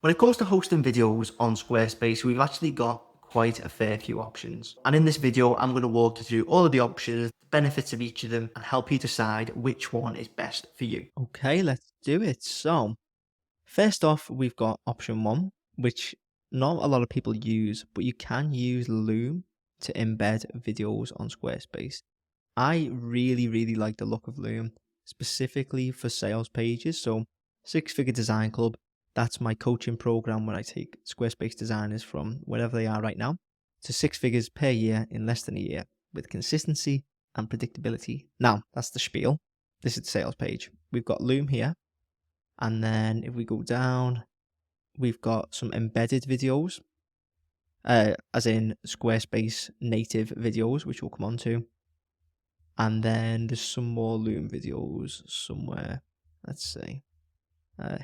When it comes to hosting videos on Squarespace, we've actually got quite a fair few options. And in this video, I'm going to walk you through all of the options, the benefits of each of them, and help you decide which one is best for you. Okay, let's do it. So, first off, we've got option one, which not a lot of people use, but you can use Loom to embed videos on Squarespace. I really like the look of Loom, specifically for sales pages. So, Six Figure Design Club, that's my coaching program where I take Squarespace designers from wherever they are right now to six figures per year in less than a year with consistency and predictability. Now, that's the spiel. This is the sales page. We've got Loom here. And then if we go down, we've got some embedded videos, as in Squarespace native videos, which we'll come on to. And then there's some more Loom videos somewhere. Let's see.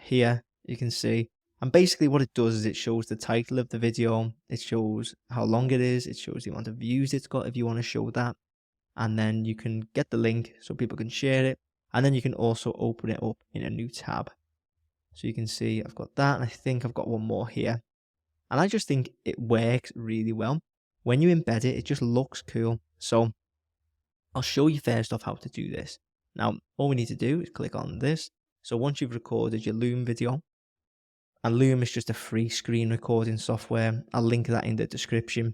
Here you can see. And basically what it does is it shows the title of the video. It shows how long it is. It shows the amount of views it's got if you want to show that. And then you can get the link so people can share it. And then you can also open it up in a new tab. So you can see I've got that, and I think I've got one more here. And I just think it works really well. When you embed it, it just looks cool. So I'll show you first off how to do this. Now, all we need to do is click on this. So once you've recorded your Loom video, and Loom is just a free screen recording software. I'll link that in the description.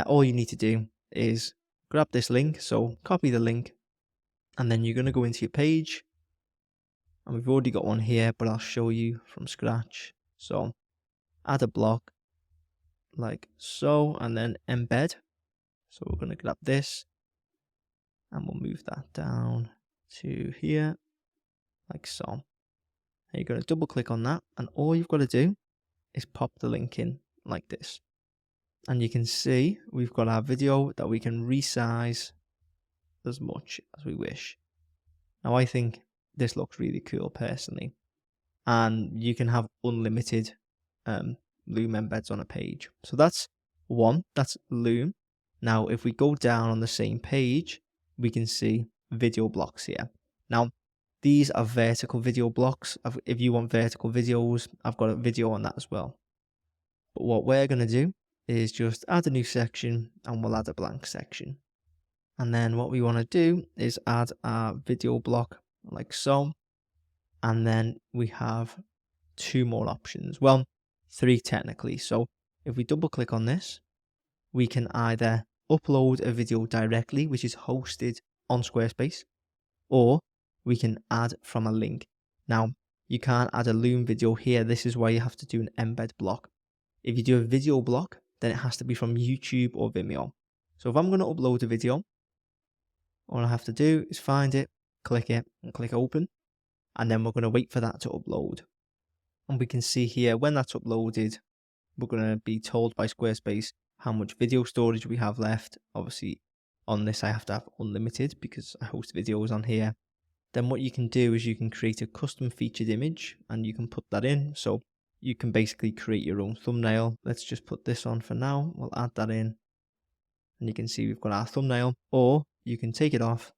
All you need to do is grab this link. So copy the link, and then you're going to go into your page. And we've already got one here, but I'll show you from scratch. So add a block like so, and then embed. So we're going to grab this and we'll move that down to here like so. And you're going to double click on that, and all you've got to do is pop the link in like this. And you can see we've got our video that we can resize as much as we wish. Now I think this looks really cool personally, and you can have unlimited Loom embeds on a page. So that's one, that's Loom. Now if we go down on the same page, we can see video blocks here. Now these are vertical video blocks. If you want vertical videos, I've got a video on that as well. But what we're going to do is just add a new section, and we'll add a blank section. And then what we want to do is add our video block like so. And then we have two more options. Well, three technically. So if we double click on this, we can either upload a video directly, which is hosted on Squarespace, or we can add from a link. Now, you can't add a Loom video here. This is why you have to do an embed block. If you do a video block, then it has to be from YouTube or Vimeo. So if I'm going to upload a video, all I have to do is find it, and click open. And then we're going to wait for that to upload. And we can see here, when that's uploaded, we're going to be told by Squarespace how much video storage we have left. Obviously, on this, I have to have unlimited because I host videos on here. Then what you can do is you can create a custom featured image, and you can put that in. So you can basically create your own thumbnail. Let's just put this on for now. We'll add that in. And you can see we've got our thumbnail. Or you can take it off,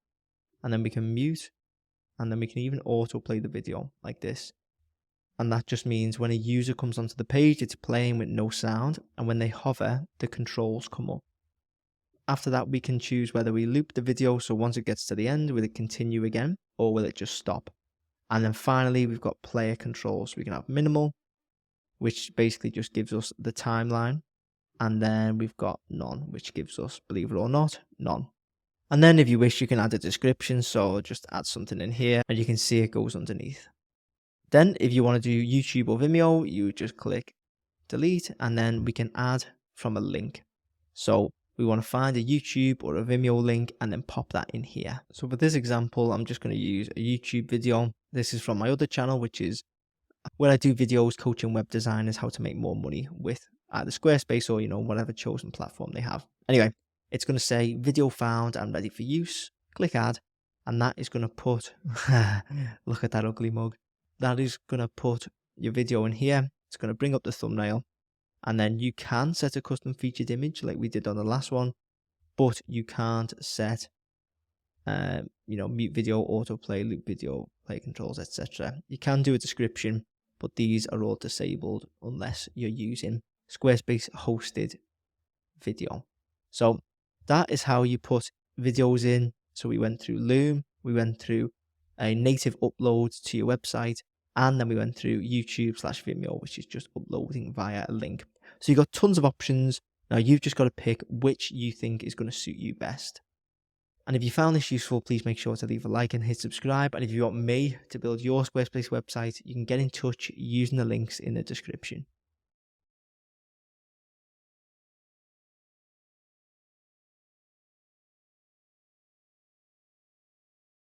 and then we can mute. And then we can even autoplay the video like this. And that just means when a user comes onto the page, it's playing with no sound. And when they hover, the controls come up. After that, we can choose whether we loop the video. So once it gets to the end, will it continue again, or will it just stop? And then finally, we've got player controls. We can have minimal, which basically just gives us the timeline. And then we've got none, which gives us, believe it or not, none. And then if you wish, you can add a description. So just add something in here, and you can see it goes underneath. Then if you want to do YouTube or Vimeo, you just click delete, and then we can add from a link. So we want to find a YouTube or a Vimeo link and then pop that in here. So for this example, I'm just going to use a YouTube video. This is from my other channel, which is where I do videos coaching web designers how to make more money with either Squarespace or, whatever chosen platform they have. Anyway, it's going to say video found and ready for use. Click add, and that is going to put, look at that ugly mug. That is going to put your video in here. It's going to bring up the thumbnail, and then you can set a custom featured image like we did on the last one, but you can't set, mute video, autoplay, loop video, play controls, etc. You can do a description, but these are all disabled unless you're using Squarespace hosted video. So that is how you put videos in. So we went through Loom, we went through a native upload to your website, and then we went through YouTube/Vimeo, which is just uploading via a link. So you've got tons of options. Now you've just got to pick which you think is going to suit you best. And if you found this useful, please make sure to leave a like and hit subscribe. And if you want me to build your Squarespace website, you can get in touch using the links in the description.